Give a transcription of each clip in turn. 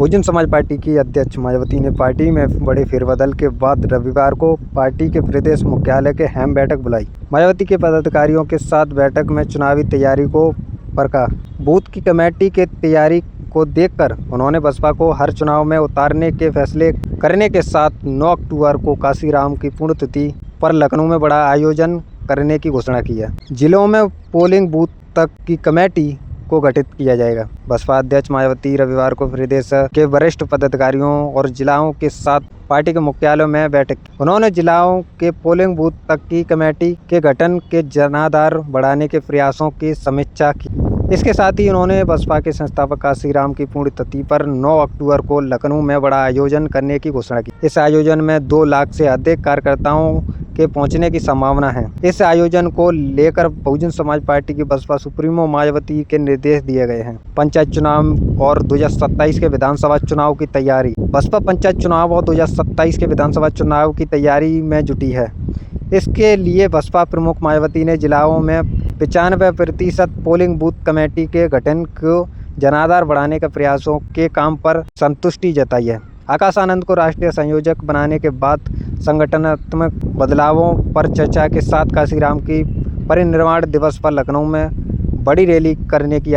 Bahujan Samaj party की अध्यक्ष मायावती ने पार्टी में बड़े फेरबदल के बाद रविवार को पार्टी के प्रदेश मुख्यालय के अहम बैठक बुलाई। मायावती के पदाधिकारियों के साथ बैठक में चुनावी तैयारी को परखा। बूथ की कमेटी के तैयारी को देखकर उन्होंने बसपा को हर चुनाव में उतारने के फैसले करने के साथ 9 अक्टूबर को काशीराम की पुण्यतिथि पर लखनऊ में बड़ा आयोजन करने की घोषणा की है। जिलों में पोलिंग बूथ तक की कमेटी को गठित किया जाएगा। बसपा अध्यक्ष मायावती रविवार को प्रदेश के वरिष्ठ पदाधिकारियों और जिलाओं के साथ पार्टी के मुख्यालयों में बैठक की। उन्होंने जिलाओं के पोलिंग बूथ तक की कमेटी के गठन के जनाधार बढ़ाने के प्रयासों की समीक्षा की। इसके साथ ही उन्होंने बसपा के संस्थापक काशीराम की पुण्यतिथि पर 9 अक्टूबर को लखनऊ में बड़ा आयोजन करने की घोषणा की। इस आयोजन में 2 लाख से अधिक कार्यकर्ताओं के पहुंचने की संभावना है। इस आयोजन को लेकर बहुजन समाज पार्टी की बसपा सुप्रीमो मायावती के निर्देश दिए गए हैं। पंचायत चुनाव और 2027 के विधानसभा चुनाव की तैयारी। बसपा पंचायत चुनाव और 2027 के विधानसभा चुनाव की तैयारी में जुटी है। इसके लिए बसपा प्रमुख मायावती ने जिलाओं में 95% पोलिंग बूथ कमेटी के गठन को जनाधार बढ़ाने के प्रयासों के काम पर संतुष्टि जताई है। आकाश आनंद को राष्ट्रीय संयोजक बनाने के बाद संगठनात्मक बदलावों पर चर्चा के साथ काशीराम की परिनिर्वाण दिवस पर लखनऊ में बड़ी रैली करने की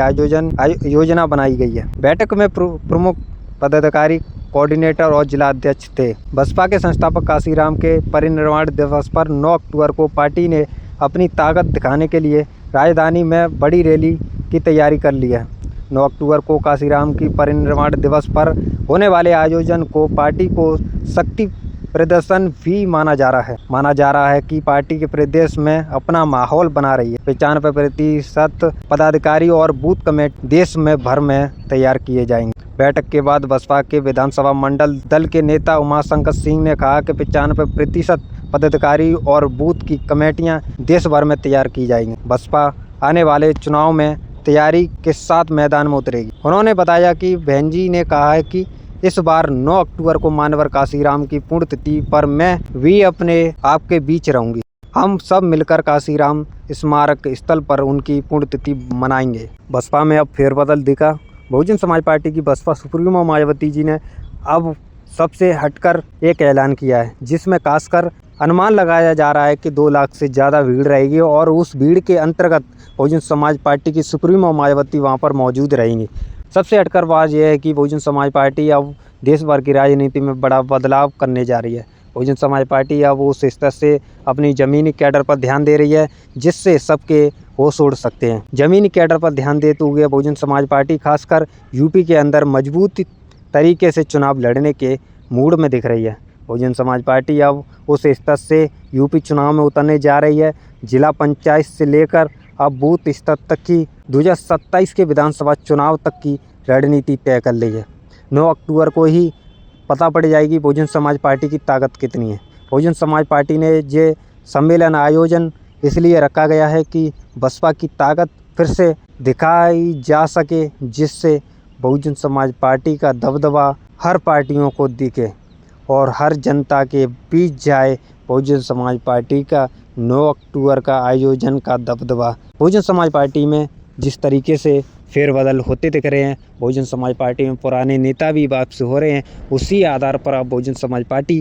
योजना बनाई गई है। बैठक में प्रमुख पदाधिकारी, कोऑर्डिनेटर और जिला अध्यक्ष थे। बसपा के संस्थापक काशीराम के परिनिर्वाण दिवस पर 9 अक्टूबर को पार्टी ने अपनी ताकत दिखाने के लिए राजधानी में बड़ी रैली की तैयारी कर ली है। 9 अक्टूबर को काशीराम की परिनिर्वाण दिवस पर होने वाले आयोजन को पार्टी को शक्ति प्रदर्शन भी माना जा रहा है कि पार्टी के प्रदेश में अपना माहौल बना रही है। 95% पदाधिकारी और बूथ कमेटी देश में भर में तैयार किए जाएंगे। बैठक के बाद बसपा के विधानसभा मंडल दल के नेता उमाशंकर सिंह ने कहा कि 95% पदाधिकारी और बूथ की कमेटियां देश भर में तैयार की जाएंगी। बसपा आने वाले चुनाव में तैयारी के साथ मैदान में उतरेगी। उन्होंने बताया कि बहन जी ने कहा है कि इस बार 9 अक्टूबर को मान्यवर काशीराम की पुण्यतिथि पर मैं भी अपने आपके बीच रहूंगी। हम सब मिलकर काशीराम स्मारक स्थल पर उनकी पुण्यतिथि मनाएंगे। बसपा में अब फेरबदल दिखा। बहुजन समाज पार्टी की बसपा सुप्रीमो मायावती जी ने अब सबसे हटकर एक ऐलान किया है, जिसमें खासकर अनुमान लगाया जा रहा है कि 2 लाख से ज़्यादा भीड़ रहेगी और उस भीड़ के अंतर्गत बहुजन समाज पार्टी की सुप्रीमो मायावती वहां पर मौजूद रहेंगी। सबसे हटकर बात यह है कि बहुजन समाज पार्टी अब देश भर की राजनीति में बड़ा बदलाव करने जा रही है। बहुजन समाज पार्टी अब उस स्तर से अपनी ज़मीनी कैडर पर ध्यान दे रही है, जिससे सबके होश उड़ सकते हैं। ज़मीनी कैडर पर ध्यान देते हुए बहुजन समाज पार्टी खासकर यूपी के अंदर मजबूत तरीके से चुनाव लड़ने के मूड में दिख रही है। बहुजन समाज पार्टी अब उस स्तर से यूपी चुनाव में उतरने जा रही है। जिला पंचायत से लेकर अब बूथ स्तर तक की 2027 के विधानसभा चुनाव तक की रणनीति तय कर ली है। 9 अक्टूबर को ही पता पड़ जाएगी बहुजन समाज पार्टी की ताकत कितनी है। बहुजन समाज पार्टी ने ये सम्मेलन आयोजन इसलिए रखा गया है कि बसपा की ताकत फिर से दिखाई जा सके, जिससे बहुजन समाज पार्टी का दबदबा हर पार्टियों को दिखे और हर जनता के बीच जाए। बहुजन समाज पार्टी का 9 अक्टूबर का आयोजन का दबदबा। बहुजन समाज पार्टी में जिस तरीके से फेरबदल होते दिख रहे हैं, बहुजन समाज पार्टी में पुराने नेता भी वापस हो रहे हैं, उसी आधार पर अब बहुजन समाज पार्टी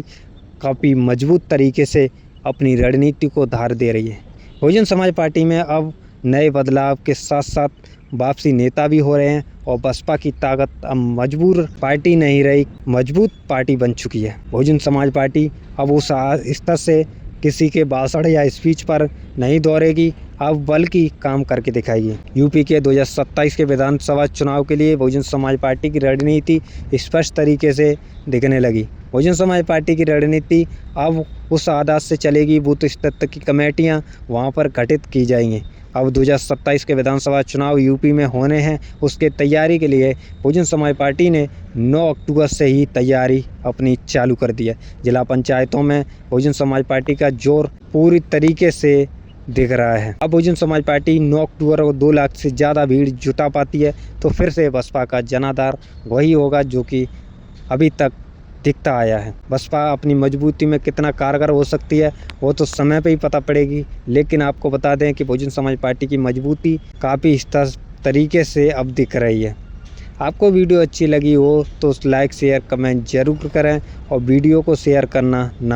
काफ़ी मजबूत तरीके से अपनी रणनीति को धार दे रही है। बहुजन समाज पार्टी में अब नए बदलाव के साथ साथ वापसी नेता भी हो रहे हैं और बसपा की ताकत अब मजबूर पार्टी नहीं रही, मजबूत पार्टी बन चुकी है। बहुजन समाज पार्टी अब उस स्तर से किसी के भाषण या स्पीच पर नहीं दौड़ेगी, अब बल्कि काम करके दिखाएगी। यूपी के 2027 के विधानसभा चुनाव के लिए बहुजन समाज पार्टी की रणनीति स्पष्ट तरीके से दिखने लगी। बहुजन समाज पार्टी की रणनीति अब उस आधार से चलेगी, बूथ स्तर तक की कमेटियां वहां पर गठित की जाएंगी। अब 2027 के विधानसभा चुनाव यूपी में होने हैं, उसके तैयारी के लिए बहुजन समाज पार्टी ने 9 अक्टूबर से ही तैयारी अपनी चालू कर दी है। जिला पंचायतों में बहुजन समाज पार्टी का जोर पूरी तरीके से दिख रहा है। अब बहुजन समाज पार्टी 9 अक्टूबर को 2 लाख से ज़्यादा भीड़ जुटा पाती है तो फिर से बसपा का जनाधार वही होगा जो कि अभी तक दिखता आया है। बसपा अपनी मजबूती में कितना कारगर हो सकती है वो तो समय पे ही पता पड़ेगी, लेकिन आपको बता दें कि बहुजन समाज पार्टी की मजबूती काफ़ी स्तर तरीके से अब दिख रही है। आपको वीडियो अच्छी लगी हो तो लाइक शेयर कमेंट ज़रूर करें और वीडियो को शेयर करना ना